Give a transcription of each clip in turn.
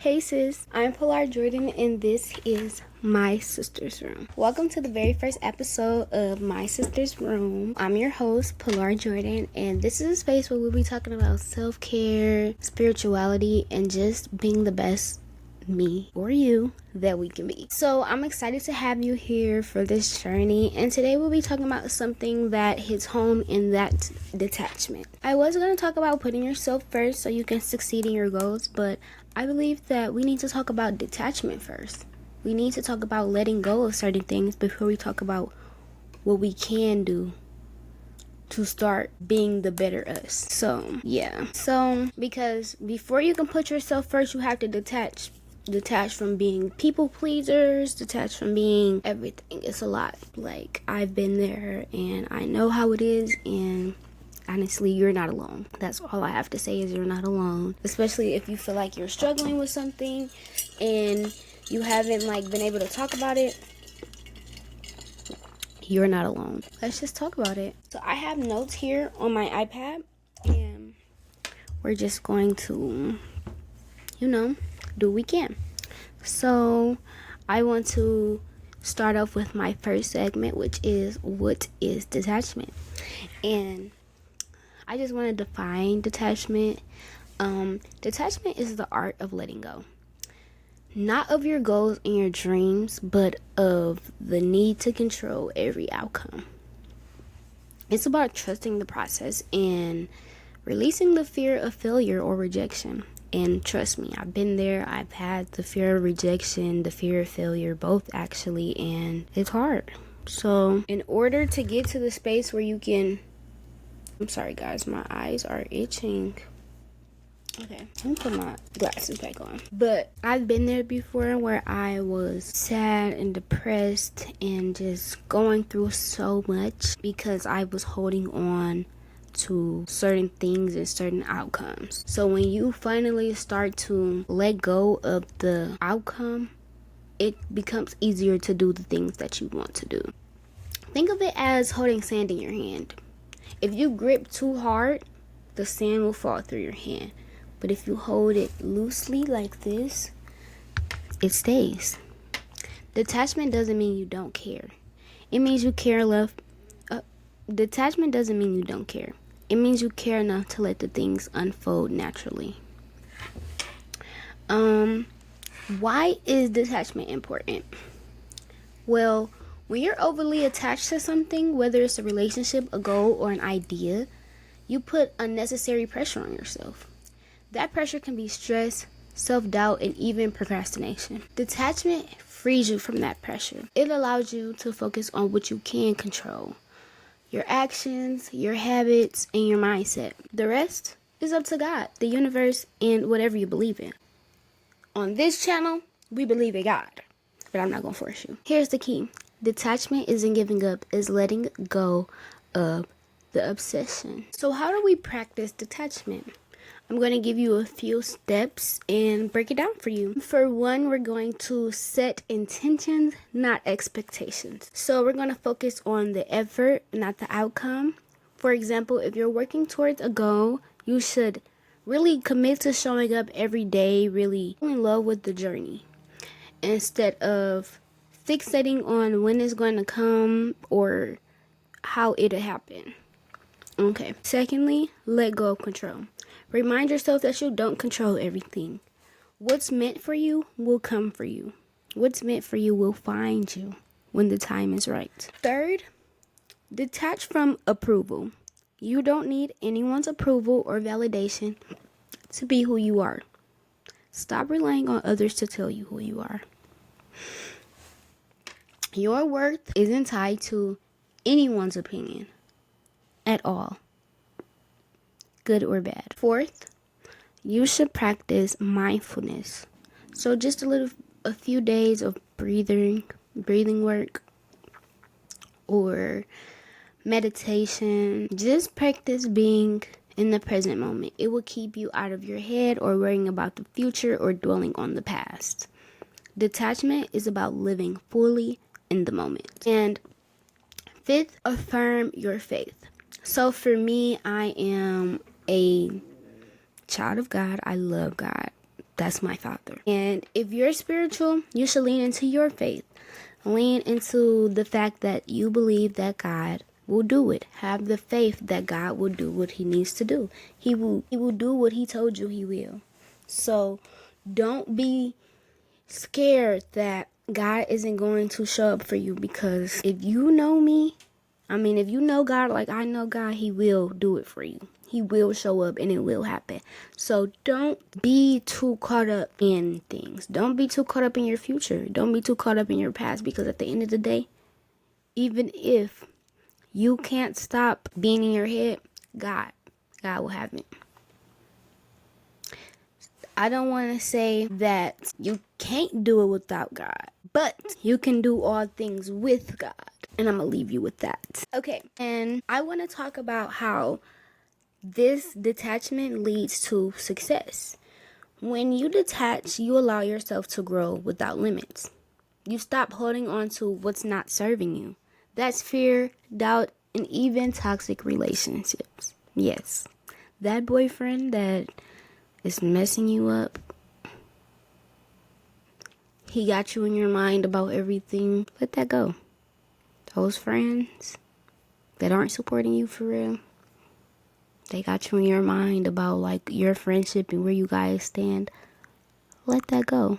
Hey sis, I'm Pilar Jordan and this is My Sister's Room. Welcome to the very first episode of My Sister's Room. I'm your host, Pilar Jordan, and this is a space where we'll be talking about self-care, spirituality, and just being the best me or you that we can be. So I'm excited to have you here for this journey, and today we'll be talking about something that hits home, in that detachment. I was going to talk about putting yourself first so you can succeed in your goals, but I believe that we need to talk about detachment first. We need to talk about letting go of certain things before we talk about what we can do to start being the better us. So because before you can put yourself first, you have to detach from being people pleasers, detach from being everything. It's a lot. Like, I've been there and I know how it is, and honestly, you're not alone. That's all I have to say, is you're not alone. Especially if you feel like you're struggling with something and you haven't been able to talk about it. You're not alone. Let's just talk about it. So I have notes here on my iPad, and we're just going to, do what we can. So I want to start off with my first segment, which is, what is detachment? And I just want to define detachment. Detachment is the art of letting go. Not of your goals and your dreams, but of the need to control every outcome. It's about trusting the process and releasing the fear of failure or rejection. And trust me, I've been there. I've had the fear of rejection, the fear of failure, both actually, and it's hard. So in order to get to the space where you can... I'm sorry guys, my eyes are itching. Okay, let me put my glasses back on. But I've been there before, where I was sad and depressed and just going through so much because I was holding on to certain things and certain outcomes. So when you finally start to let go of the outcome, it becomes easier to do the things that you want to do. Think of it as holding sand in your hand. If you grip too hard, the sand will fall through your hand. But if you hold it loosely like this, it stays. Detachment doesn't mean you don't care. It means you care enough. Detachment doesn't mean you don't care. It means you care enough to let the things unfold naturally. Why is detachment important? Well, when you're overly attached to something, whether it's a relationship, a goal, or an idea, you put unnecessary pressure on yourself. That pressure can be stress, self-doubt, and even procrastination. Detachment frees you from that pressure. It allows you to focus on what you can control: your actions, your habits, and your mindset. The rest is up to God, the universe, and whatever you believe in. On this channel, we believe in God, but I'm not going to force you. Here's the key. Detachment isn't giving up, it's letting go of the obsession. So how do we practice detachment? I'm going to give you a few steps and break it down for you. For one, we're going to set intentions, not expectations. So we're going to focus on the effort, not the outcome. For example, if you're working towards a goal, you should really commit to showing up every day, really fall in love with the journey, instead of fixating on when it's going to come or how it'll happen. Okay. Secondly, let go of control. Remind yourself that you don't control everything. What's meant for you will come for you. What's meant for you will find you when the time is right. Third, detach from approval. You don't need anyone's approval or validation to be who you are. Stop relying on others to tell you who you are. Your worth isn't tied to anyone's opinion at all, good or bad. Fourth, you should practice mindfulness. So just a few days of breathing work, or meditation. Just practice being in the present moment. It will keep you out of your head or worrying about the future or dwelling on the past. Detachment is about living fully in the moment. And fifth, affirm your faith. So for me, I am a child of God. I love God. That's my Father. And if you're spiritual, you should lean into your faith. Lean into the fact that you believe that God will do it. Have the faith that God will do what he needs to do. He will do what he told you he will. So don't be scared that God isn't going to show up for you, because if you know me, if you know God like I know God, he will do it for you. He will show up and it will happen. So don't be too caught up in things. Don't be too caught up in your future. Don't be too caught up in your past, because at the end of the day, even if you can't stop being in your head, God will have it. I don't want to say that you can't do it without God, but you can do all things with God. And I'm going to leave you with that. Okay, and I want to talk about how this detachment leads to success. When you detach, you allow yourself to grow without limits. You stop holding on to what's not serving you. That's fear, doubt, and even toxic relationships. Yes, that boyfriend that is messing you up, he got you in your mind about everything. Let that go. Those friends that aren't supporting you for real, they got you in your mind about like your friendship and where you guys stand. Let that go.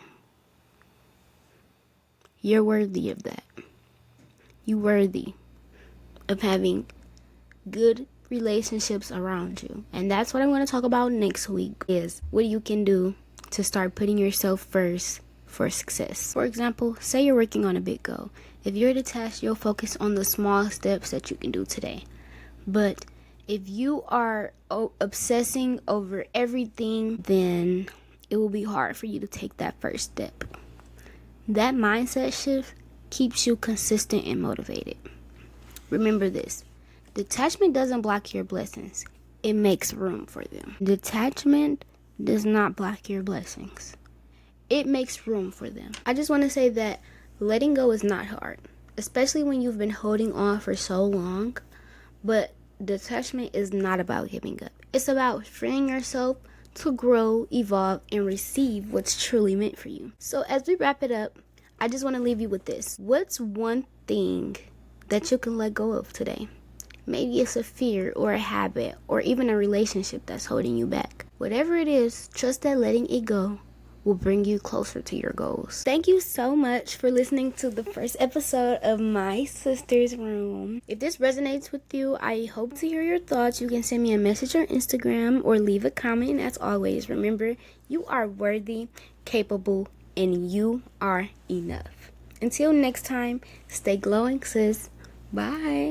You're worthy of that. You're worthy of having good relationships around you. And that's what I'm going to talk about next week, is what you can do to start putting yourself first for success. For example, say you're working on a big goal. If you're detached, you'll focus on the small steps that you can do today. But if you are obsessing over everything, then it will be hard for you to take that first step. That mindset shift keeps you consistent and motivated. Remember this: detachment doesn't block your blessings. It makes room for them. Detachment does not block your blessings. It makes room for them. I just want to say that letting go is not hard, especially when you've been holding on for so long. But detachment is not about giving up. It's about freeing yourself to grow, evolve, and receive what's truly meant for you. So as we wrap it up, I just want to leave you with this. What's one thing that you can let go of today? Maybe it's a fear or a habit or even a relationship that's holding you back. Whatever it is, trust that letting it go will bring you closer to your goals. Thank you so much for listening to the first episode of My Sister's Room. If this resonates with you, I hope to hear your thoughts. You can send me a message on Instagram or leave a comment. As always, remember, you are worthy, capable, and you are enough. Until next time, stay glowing, sis. Bye.